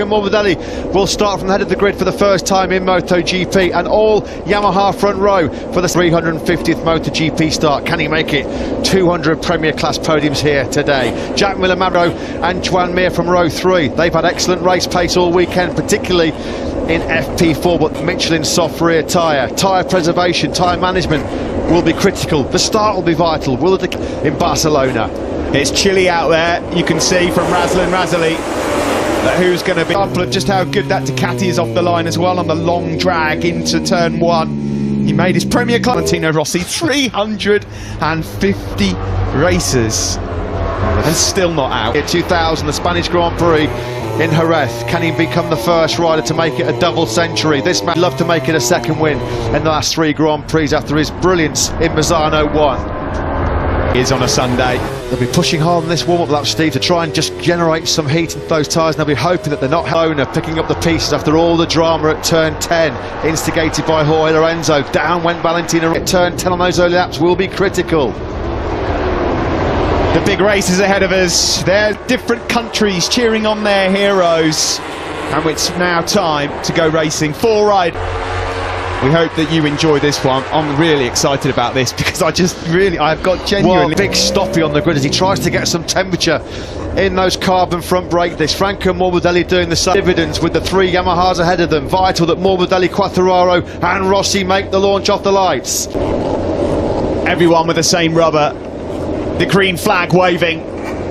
Morbidelli will start from the head of the grid for the first time in MotoGP, and all Yamaha front row for the 350th MotoGP start. Can he make it? 200 Premier Class podiums here today. Jack Miller, Mavro and Joan Mir from row 3. They've had excellent race pace all weekend, particularly in FP4, but Michelin soft rear tyre preservation, tyre management will be critical. The start will be vital. Will it in Barcelona? It's chilly out there. You can see from Razlan Razali who's going to be example of just how good that Ducati is off the line as well on the long drag into turn 1. He made his Premier Class. Valentino Rossi, 350 races and still not out. 2000, the Spanish Grand Prix in Jerez. Can he become the first rider to make it a double century? This man would love to make it a second win in the last 3 Grand Prix after his brilliance in Misano 1. Is on a Sunday. They'll be pushing hard on this warm-up lap, Steve, to try and just generate some heat into those tyres, and they'll be hoping that they're not owner picking up the pieces after all the drama at turn 10, instigated by Jorge Lorenzo. Down went Valentino. At turn 10 on those early laps will be critical. The big race is ahead of us. They're different countries cheering on their heroes, and it's now time to go racing. 4 riders. We hope that you enjoy this one. I'm really excited about this because I've got genuinely... Big stoppy on the grid as he tries to get some temperature in those carbon front brake discs. Franco Morbidelli doing the same. Dividends with the 3 Yamahas ahead of them. Vital that Morbidelli, Quartararo and Rossi make the launch off the lights. Everyone with the same rubber. The green flag waving.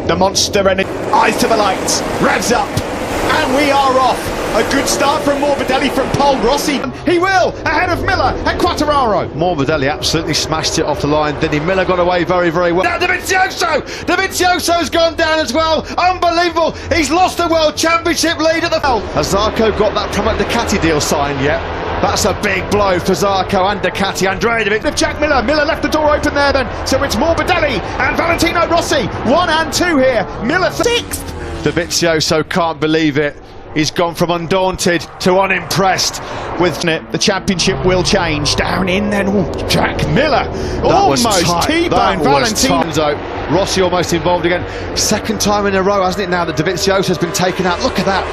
The monster and eyes to the lights. Revs up. And we are off. A good start from Morbidelli from pole. Rossi, he will, ahead of Miller and Quartararo. Morbidelli absolutely smashed it off the line, didn't he? Miller got away very, very well. Now Dovizioso's gone down as well. Unbelievable. He's lost the World Championship lead at the... Has Zarco got that Pramac Ducati deal signed yet? That's a big blow for Zarco and Ducati. Andrea Of Jack Miller. Miller left the door open there then. So it's Morbidelli and Valentino Rossi. 1 and 2 here. Miller 6th. Dovizioso can't believe it. He's gone from undaunted to unimpressed with it. The championship will change. Down in then. Ooh, Jack Miller almost T-bone Valentino. Rossi almost involved again. 2nd time in a row, hasn't it, now that Dovizioso has been taken out? Look at that.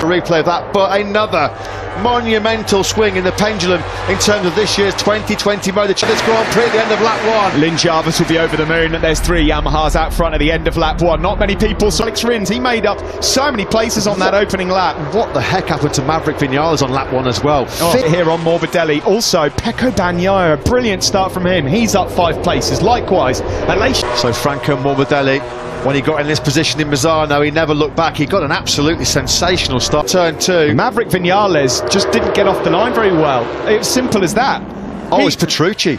A replay of that, but another monumental swing in the pendulum in terms of this year's 2020 MotoGP Grand Prix at the end of lap 1. Lynn Jarvis will be over the moon. There's 3 Yamahas out front at the end of lap 1. Not many people. Alex Rins, he made up so many places on that opening lap. What the heck happened to Maverick Vinales on lap 1 as well? Here on Morbidelli. Also, Pecco Bagnaia, a brilliant start from him. He's up 5 places. Likewise, so Franco Morbidelli, when he got in this position in Misano, he never looked back. He got an absolutely sensational start. Turn 2. Maverick Vinales just didn't get off the line very well. It's simple as that. Oh, it's Petrucci.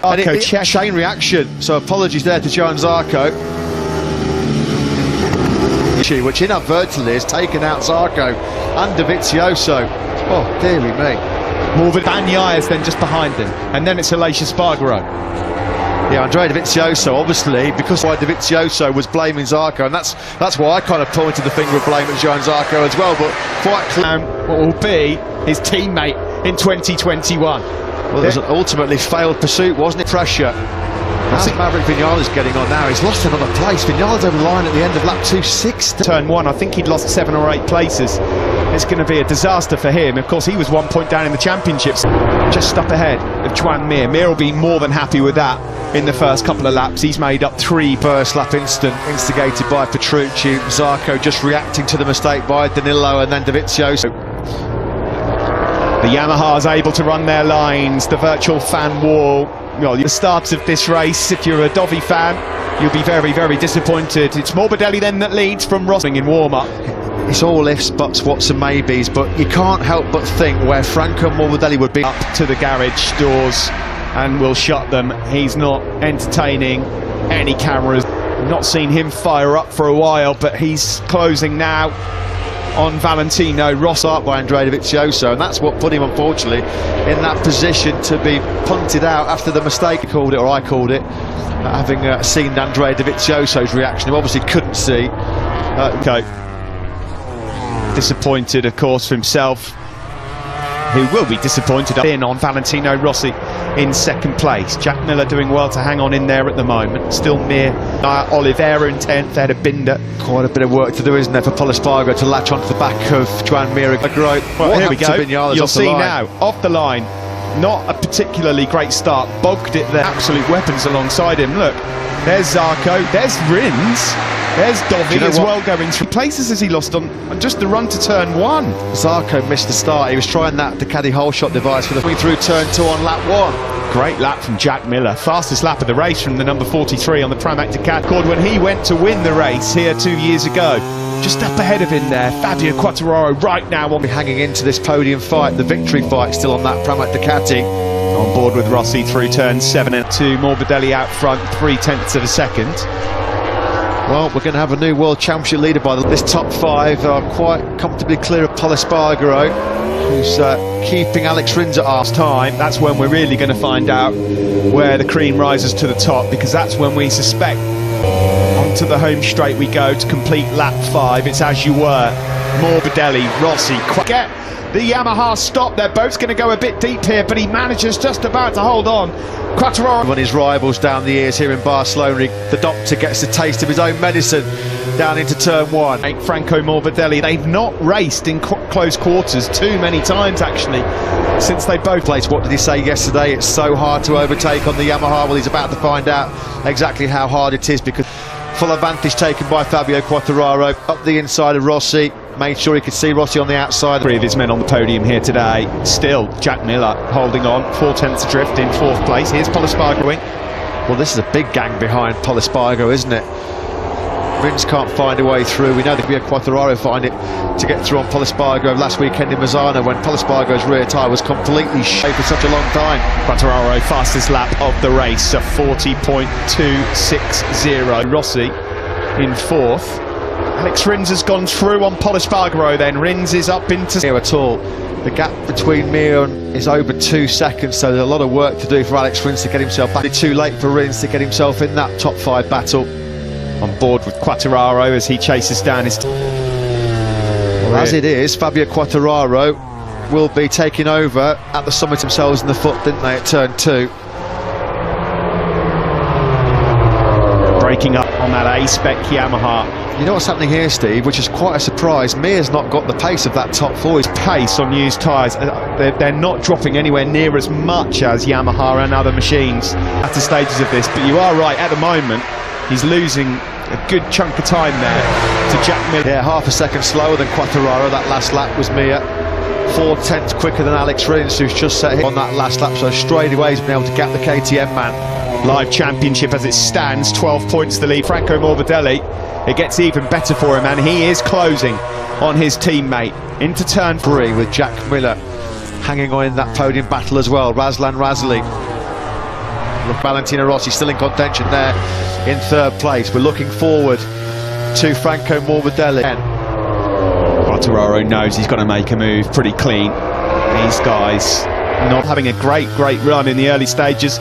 Chain reaction. So apologies there to Joan Zarco, which inadvertently has taken out Zarco and Dovizioso. Oh, dearly me. Bagnaia is then just behind him. And then it's Aleix Espargaro. Yeah, Andrea Dovizioso, obviously, because why Dovizioso was blaming Zarco, and that's why I kind of pointed the finger of blame at Joan Zarco as well, but quite clear what will be his teammate in 2021. Well, it was an ultimately failed pursuit, wasn't it? Pressure. How's Maverick Vinales getting on now? He's lost another place. Vinales over the line at the end of lap 260. Turn 1, I think he'd lost 7 or 8 places. It's going to be a disaster for him. Of course, he was 1 point down in the championships. Just up ahead of Joan Mir. Mir will be more than happy with that in the first couple of laps. He's made up 3 first lap incident instigated by Petrucci. Zarco just reacting to the mistake by Danilo, and then Dovizioso. The Yamaha's able to run their lines. The virtual fan wall. Well, the start of this race, if you're a Dovi fan, you'll be very, very disappointed. It's Morbidelli then that leads from Rossi in warm-up. It's all ifs, buts, whats and maybes, but you can't help but think where Franco Morbidelli would be. Up to the garage doors and will shut them. He's not entertaining any cameras. We've not seen him fire up for a while, but he's closing now on Valentino Rossi by Andrea Dovizioso, and that's what put him, unfortunately, in that position to be punted out after the mistake. He called it, or I called it, having seen Andrea Dovizioso's reaction, who obviously couldn't see. Disappointed, of course, for himself, who will be disappointed in on Valentino Rossi. in second place. Jack Miller doing well to hang on in there at the moment. Still near Oliveira in 10th, ahead of Binder. Quite a bit of work to do, isn't there, for Pol Espargaro to latch onto the back of Joan Mir. Well, here we go. You'll see now, off the line. Not a particularly great start. Bogged it there. Absolute weapons alongside him. Look, there's Zarco, there's Rins, there's Dovi as well going through. Places as he lost on just the run to turn 1. Zarco missed the start. He was trying that Ducati whole shot device for the way through turn 2 on lap 1. Great lap from Jack Miller. Fastest lap of the race from the number 43 on the Pramac Ducati when he went to win the race here 2 years ago. Just up ahead of him there, Fabio Quartararo right now on hanging into this podium fight, the victory fight still on that Pramac Ducati. On board with Rossi through turn 7 and 2, Morbidelli out front, 0.3 of a second. Well, we're going to have a new World Championship leader by this top 5 are quite comfortably clear of Pol Espargaro, who's keeping Alex Rins at half time. That's when we're really going to find out where the cream rises to the top, because that's when we suspect onto the home straight we go to complete lap 5. It's as you were. Morbidelli, Rossi, get the Yamaha stop. Their boat's going to go a bit deep here, but he manages just about to hold on. Quartararo on his rivals down the ears here in Barcelona. The doctor gets a taste of his own medicine down into turn 1. Franco Morbidelli, they've not raced in close quarters too many times actually since they both placed. What did he say yesterday? It's so hard to overtake on the Yamaha. Well, he's about to find out exactly how hard it is, because full advantage taken by Fabio Quartararo up the inside of Rossi. Made sure he could see Rossi on the outside. 3 of his men on the podium here today. Still Jack Miller holding on, 0.4 adrift in 4th place. Here's Pol Espargaro. Well, this is a big gang behind Pol Espargaro, isn't it? Rins can't find a way through. We know that Quartararo find it to get through on Pol Espargaro last weekend in Misano, when Pol Espargaro's rear tyre was completely shaped for such a long time. Quartararo, fastest lap of the race, a 40.260. Rossi in 4th. Alex Rins has gone through on Pol Espargaro then. Rins is up into... Here at all. The gap between Mir is over 2 seconds, so there's a lot of work to do for Alex Rins to get himself back. It's too late for Rins to get himself in that top 5 battle. On board with Quartararo as he chases down his... Well, as it is, Fabio Quartararo will be taking over at the summit themselves in the foot, didn't they, at turn 2. Breaking up on that A-spec Yamaha. You know what's happening here, Steve, which is quite a surprise? Mir's not got the pace of that top 4. His pace on used tyres, they're not dropping anywhere near as much as Yamaha and other machines at the stages of this, but you are right, at the moment he's losing a good chunk of time there to Jack Miller. Yeah, half a second slower than Quartararo. That last lap was Mir. 0.4 quicker than Alex Rins, who's just set hit on that last lap, so straight away he's been able to gap the KTM man. Live championship as it stands, 12 points the lead. Franco Morbidelli, it gets even better for him, and he is closing on his teammate into turn 3 with Jack Miller hanging on in that podium battle as well. Razlan Razali. Look, Valentino Rossi still in contention there in 3rd place. We're looking forward to Franco Morbidelli. Quartararo knows he's got to make a move pretty clean. These guys not having a great run in the early stages.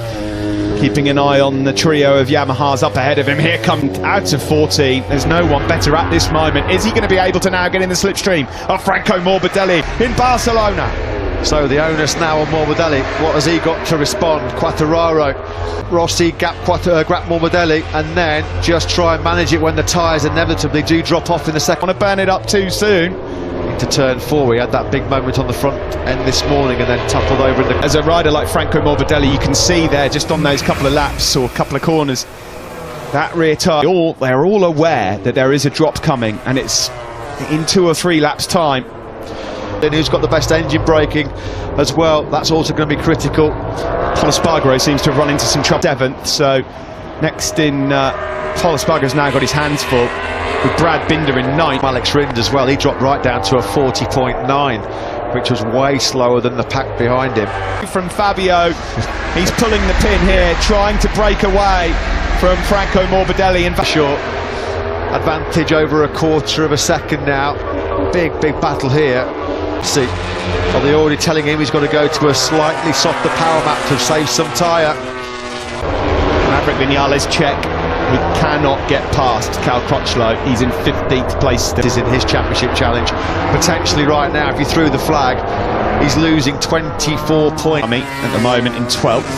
Keeping an eye on the trio of Yamahas up ahead of him. Here comes out of 14. There's no one better at this moment. Is he going to be able to now get in the slipstream of Franco Morbidelli in Barcelona? So the onus now on Morbidelli. What has he got to respond? Quartararo, Rossi gap Morbidelli, and then just try and manage it when the tyres inevitably do drop off in the second. Want to burn it up too soon. Into turn 4, he had that big moment on the front end this morning and then toppled over in the... As a rider like Franco Morbidelli, you can see there just on those couple of laps or a couple of corners, that rear tyre, they're all aware that there is a drop coming, and it's in 2 or 3 laps time. And who's got the best engine braking as well, that's also going to be critical. Pol Espargaro seems to have run into some trouble 7th, so next in Pol Espargaro's now got his hands full with Brad Binder in 9th. Alex Rins as well, he dropped right down to a 40.9, which was way slower than the pack behind him. From Fabio, he's pulling the pin here, trying to break away from Franco Morbidelli in short advantage over a 1/4 of a second now. Big battle here. See, are they already telling him he's got to go to a slightly softer power map to save some tyre? Maverick Vinales check. He cannot get past Cal Crutchlow. He's in 15th place. This is in his championship challenge. Potentially right now, if he threw the flag, He's losing 24 points. At the moment in 12th,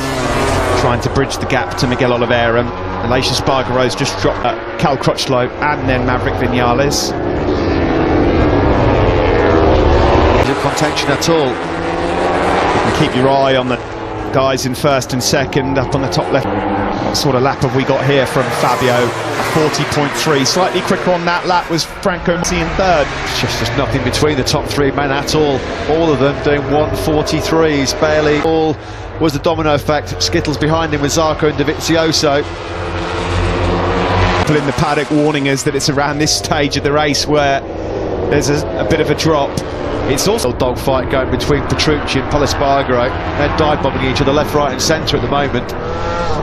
trying to bridge the gap to Miguel Oliveira. Aleix Espargaro's just dropped Cal Crutchlow and then Maverick Vinales. Is it contention at all? You can keep your eye on the guys in first and second up on the top left. What sort of lap have we got here from Fabio? 40.3, slightly quicker on that lap was Franco Mossi in third. It's just nothing between the top three men at all. All of them doing 1:43s. Barely. All was the domino effect. Skittles behind him with Zarco and Dovizioso. People in the paddock warning us that it's around this stage of the race where there's a bit of a drop. It's also a dogfight going between Petrucci and Espargaro. They're dive-bombing each other left, right and centre at the moment.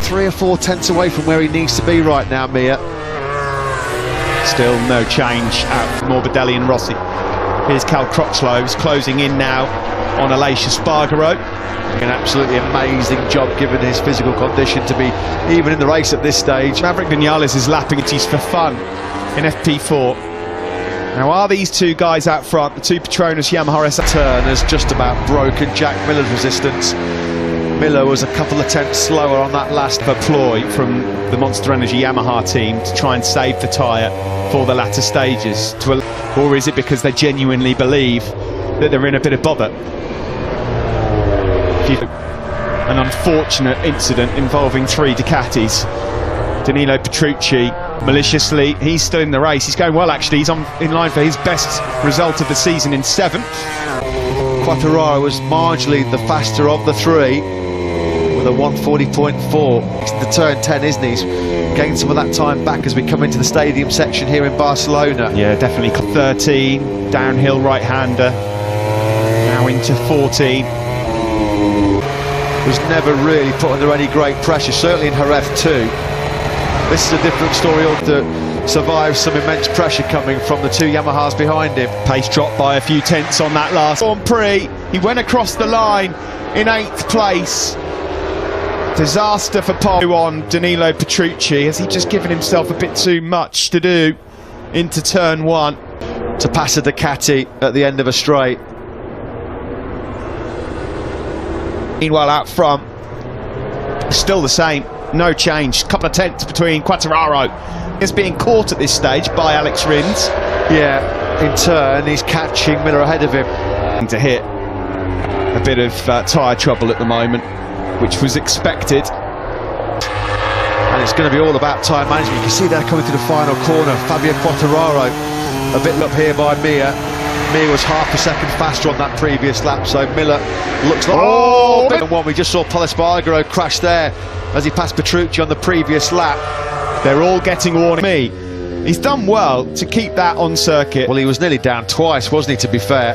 3 or 4 tenths away from where he needs to be right now, Mia. Still no change out from Morbidelli and Rossi. Here's Cal Crutchlow, who's closing in now on Aleix Espargaro. An absolutely amazing job given his physical condition to be even in the race at this stage. Maverick Vinales is lapping it for fun in FP4. Now, are these two guys out front, the two Petronas Yamaha S turn has just about broken Jack Miller's resistance. Miller was a couple of tenths slower on that last ploy from the Monster Energy Yamaha team to try and save the tyre for the latter stages. Or is it because they genuinely believe that they're in a bit of bother? An unfortunate incident involving 3 Ducatis. Danilo Petrucci, maliciously, he's still in the race. He's going well, actually. He's in line for his best result of the season in 7th. Quartararo was marginally the faster of the 3 with a 1:40.4. It's the turn 10, isn't he? He's gained some of that time back as we come into the stadium section here in Barcelona. Yeah, definitely. 13, downhill right-hander. Now into 14. Was never really put under any great pressure, certainly in Jerez too. This is a different story to survive some immense pressure coming from the 2 Yamahas behind him. Pace dropped by a few tenths on that last Grand Prix. He went across the line in 8th place. Disaster for Paul on Danilo Petrucci. Has he just given himself a bit too much to do into turn 1? To pass a Ducati at the end of a straight. Meanwhile, out front, still the same, no change. Couple of tenths between Quartararo. He's being caught at this stage by Alex Rins. Yeah, in turn, he's catching Miller ahead of him. To hit a bit of tyre trouble at the moment, which was expected. And it's going to be all about tyre management. You can see they're coming to the final corner. Fabio Quartararo, a bit up here by Mia. Mia was half a second faster on that previous lap, so Miller looks like bit one. We just saw Espargaro crash there as he passed Petrucci on the previous lap. They're all getting warning. He's done well to keep that on circuit. Well, he was nearly down twice, wasn't he, to be fair?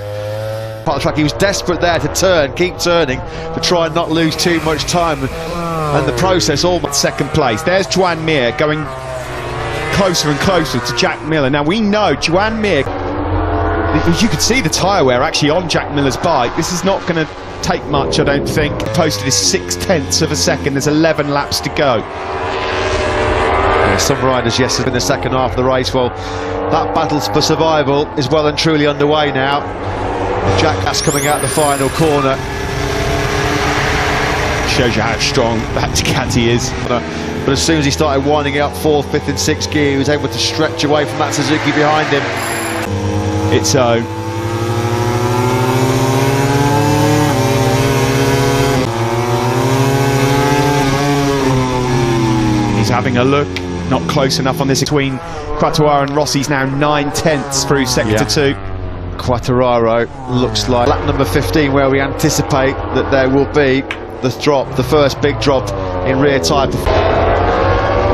Part of the track, he was desperate there to turn, keep turning, to try and not lose too much time. And the process almost second place. There's Joan Mir going closer and closer to Jack Miller. Now, we know Joan Mir, you could see the tyre wear actually on Jack Miller's bike. This is not going to take much, I don't think. Posted is 0.6 of a second. There's 11 laps to go. Yeah, some riders, yes, in the second half of the race. Well, that battle for survival is well and truly underway now. Jack Haas coming out the final corner. Shows you how strong that Ducati is. But as soon as he started winding up 4th, 5th and 6th gear, he was able to stretch away from that Suzuki behind him. Its own. He's having a look, not close enough on this between Quartararo and Rossi's now 9 tenths through sector 2. Quartararo looks like lap number 15 where we anticipate that there will be the drop, the first big drop in rear tyre.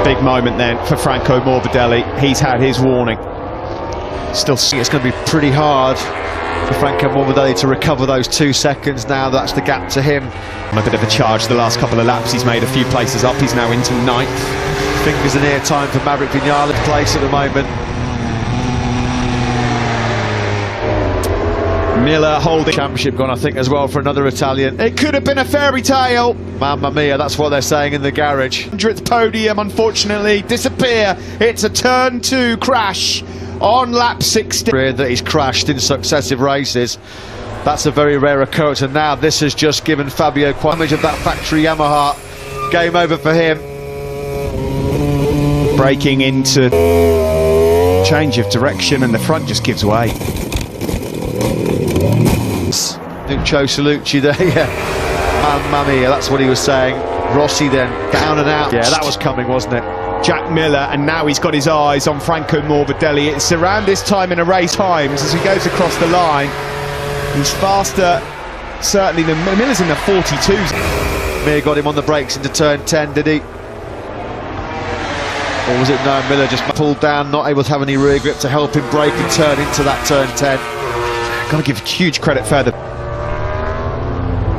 Big moment then for Franco Morbidelli. He's had his warning. Still, it's going to be pretty hard for Franco Morbidelli to recover those 2 seconds now. That's the gap to him. A bit of a charge the last couple of laps. He's made a few places up. He's now into 9th. Fingers in ear time for Maverick Vinales' place at the moment. Miller holding championship gone, I think, as well for another Italian. It could have been a fairy tale. Mamma mia, that's what they're saying in the garage. 100th podium, unfortunately, disappear. It's a turn 2 crash on lap 16. That he's crashed in successive races. That's a very rare occurrence, and now this has just given Fabio quite damage of that factory Yamaha. Game over for him. Breaking into change of direction, and the front just gives way. Nuccio Salucci there, yeah. Mamma mia, that's what he was saying. Rossi then down and out. Yeah, that was coming, wasn't it? Jack Miller, and now he's got his eyes on Franco Morbidelli. It's around this time in a race times as he goes across the line. He's faster, certainly, than Miller's in the 42s. Mir got him on the brakes into turn 10, did he? Or was it no, Miller just pulled down, not able to have any rear grip to help him brake and turn into that turn 10. Got to give huge credit further.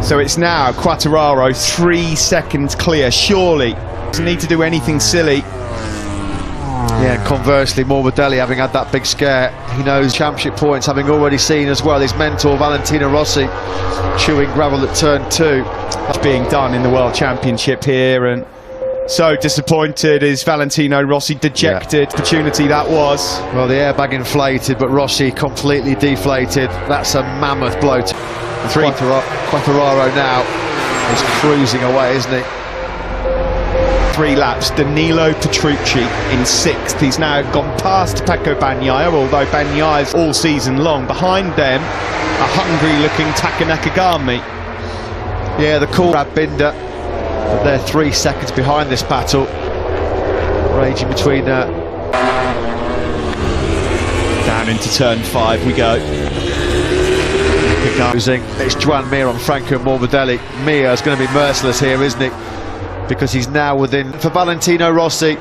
So it's now Quartararo 3 seconds clear, surely. Doesn't need to do anything silly. Yeah, and conversely, Morbidelli, having had that big scare, he knows championship points, having already seen as well his mentor Valentino Rossi chewing gravel at turn 2. That's being done in the World Championship here, and so disappointed is Valentino Rossi, dejected. Yeah. Opportunity that was. Well, the airbag inflated, but Rossi completely deflated. That's a mammoth blow. Quartararo now is cruising away, isn't he? 3 laps, Danilo Petrucci in 6th. He's now gone past Pecco Bagnaia, although Bagnaia's all season long. Behind them, a hungry-looking Taka Nakagami. Yeah, the cool Brad Binder, but they're 3 seconds behind this battle, raging between. Down into turn 5 we go. It's Joan Mir on Franco Morbidelli. Mir is going to be merciless here, isn't he? Because he's now within. For Valentino Rossi,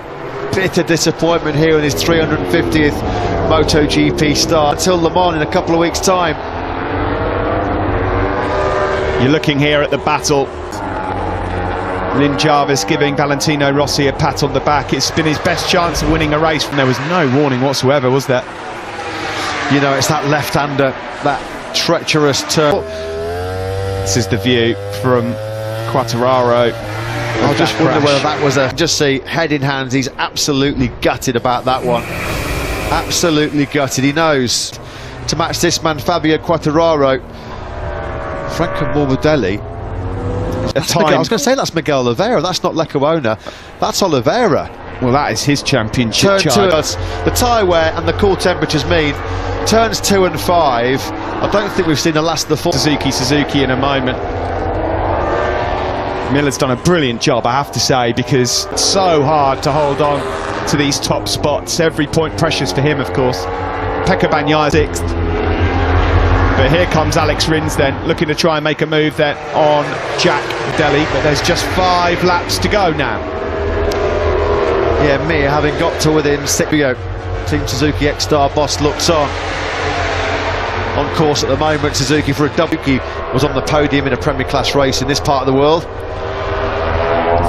bitter disappointment here in his 350th MotoGP start until Le Mans in a couple of weeks' time. You're looking here at the battle. Lynn Jarvis giving Valentino Rossi a pat on the back. It's been his best chance of winning a race, and there was no warning whatsoever, was there? You know, it's that left-hander, that treacherous turn. This is the view from Quartararo. I just wonder whether that was a... Just see, head in hands, he's absolutely gutted about that one. Absolutely gutted. He knows to match this man, Fabio Quartararo. Franco Morbidelli. I was going to say that's Miguel Oliveira, that's not Lecuona, that's Oliveira. Well, that is his championship charge. The tyre wear and the cool temperatures mean turns 2 and 5. I don't think we've seen the last of the 4. Suzuki in a moment. Miller's done a brilliant job, I have to say, because it's so hard to hold on to these top spots. Every point precious for him, of course. Pecco Bagnaia 6th. But here comes Alex Rins then, looking to try and make a move then on Jack Morbidelli. But there's just 5 laps to go now. Yeah, Mir having got to within 6. Team Suzuki X-Star boss looks on course at the moment. Suzuki for a W. He was on the podium in a Premier Class race in this part of the world.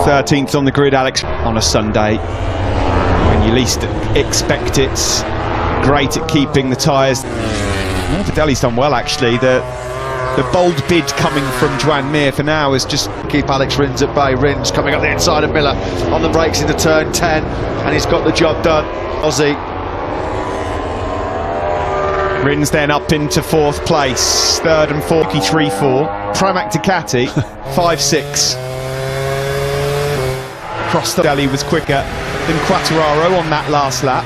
13th on the grid, Alex, on a Sunday when you least expect it. Great at keeping the tyres. Morbidelli's done well, actually. The bold bid coming from Joan Mir for now is just keep Alex Rins at bay. Rins coming up the inside of Miller on the brakes into turn 10, and he's got the job done. Ozzy. Rins then up into 4th place, 3rd and 4th, 3-4. Pramac Ducati, 5-6. Cross the Delhi was quicker than Quartararo on that last lap.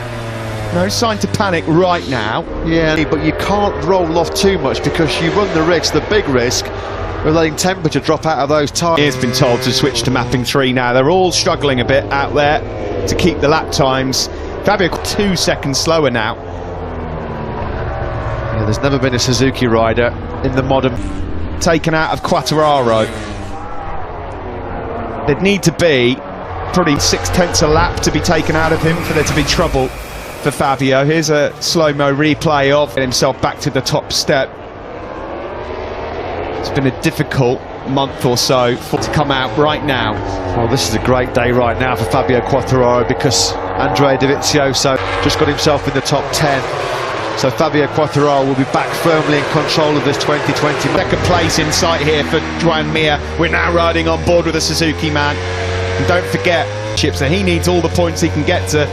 No sign to panic right now. Yeah, but you can't roll off too much because you run the risk, the big risk, of letting temperature drop out of those tyres. He's been told to switch to mapping 3 now. They're all struggling a bit out there to keep the lap times. Fabio 2 seconds slower now. Yeah, there's never been a Suzuki rider in the modern... Taken out of Quartararo. There'd need to be probably 6/10 a lap to be taken out of him for there to be trouble for Fabio. Here's a slow-mo replay of himself back to the top step. It's been a difficult month or so to come out right now. Well, this is a great day right now for Fabio Quartararo because Andrea Dovizioso just got himself in the top 10. So Fabio Quartararo will be back firmly in control of this 2020. Second place in sight here for Joan Mir. We're now riding on board with a Suzuki man. And don't forget, Chips, that he needs all the points he can get to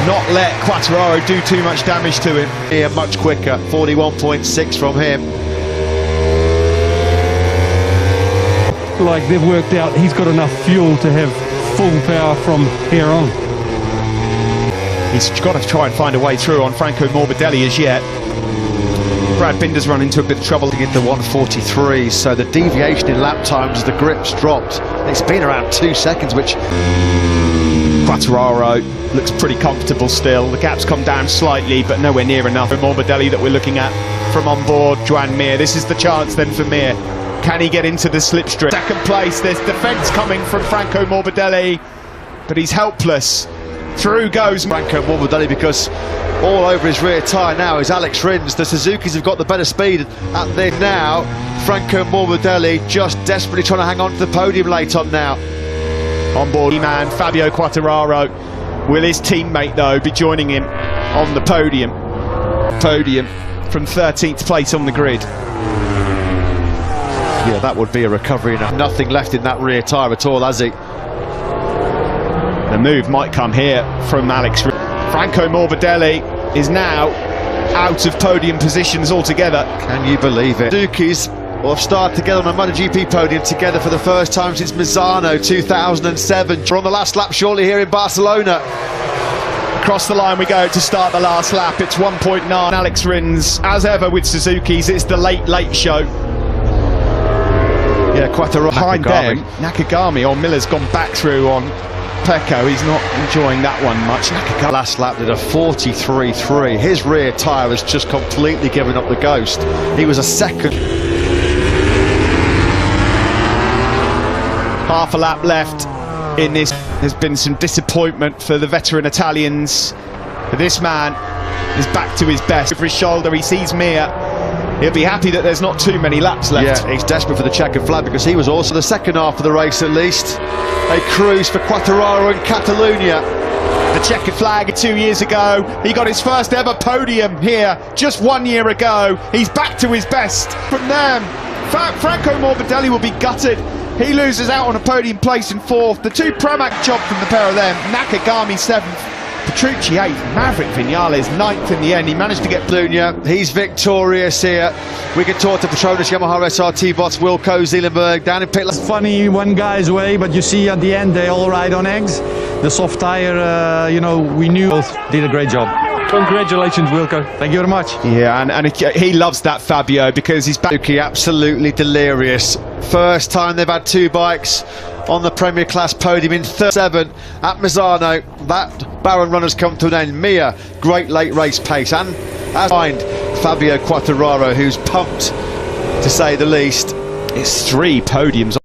not let Quartararo do too much damage to him. Here much quicker, 41.6 from him. like they've worked out he's got enough fuel to have full power from here on. He's got to try and find a way through on Franco Morbidelli as yet. Brad Binder's run into a bit of trouble to get the 143, so the deviation in lap times as the grips dropped. It's been around 2 seconds, which Quartararo looks pretty comfortable still. The gap's come down slightly, but nowhere near enough for Morbidelli that we're looking at from on board Joan Mir. This is the chance then for Mir. Can he get into the slipstream? Second place, there's defence coming from Franco Morbidelli, but he's helpless. Through goes Franco Morbidelli, because all over his rear tyre now is Alex Rins. The Suzukis have got the better speed at there now. Franco Morbidelli just desperately trying to hang on to the podium late on now. On board man Fabio Quartararo. Will his teammate though be joining him on the podium? Podium from 13th place on the grid. Yeah, that would be a recovery. Nothing left in that rear tyre at all, has he? The move might come here from Alex. Franco Morbidelli is now out of podium positions altogether. Can you believe it? Suzukis will have started together on a MotoGP podium together for the first time since Misano 2007. We're on the last lap shortly here in Barcelona. Across the line we go to start the last lap. It's 1.9. Alex Rins, as ever with Suzuki's, it's the late show. Yeah, Quartararo behind them. Nakagami on Miller's gone back through on Pecco. He's not enjoying that one much. Last lap did a 43.3. His rear tyre has just completely given up the ghost. He was a second. Half a lap left in this. There's been some disappointment for the veteran Italians. But this man is back to his best. Over his shoulder, he sees Mir. He'll be happy that there's not too many laps left. Yeah, he's desperate for the checkered flag, because he was also the second half of the race at least. A cruise for Quartararo in Catalunya. The checkered flag 2 years ago. He got his first ever podium here just 1 year ago. He's back to his best. From them, Franco Morbidelli will be gutted. He loses out on a podium place in 4th. The two Pramac job from the pair of them. Nakagami 7th. Petrucci 8th, Maverick Vinales 9th in the end. He managed to get Catalunya. He's victorious here. We can talk to Petronas Yamaha SRT boss Wilco Zeelenberg down in pit lane. Funny one guy's way, but you see at the end they all ride on eggs. The soft tire, you know, we knew both did a great job. Congratulations, Wilco. Thank you very much. Yeah, and he loves that Fabio, because he's back. Absolutely delirious. First time they've had two bikes on the Premier Class podium in 37 at Misano. That Baron run has come to an end. Mir, great late race pace, and as behind Fabio Quartararo, who's pumped to say the least. It's 3 podiums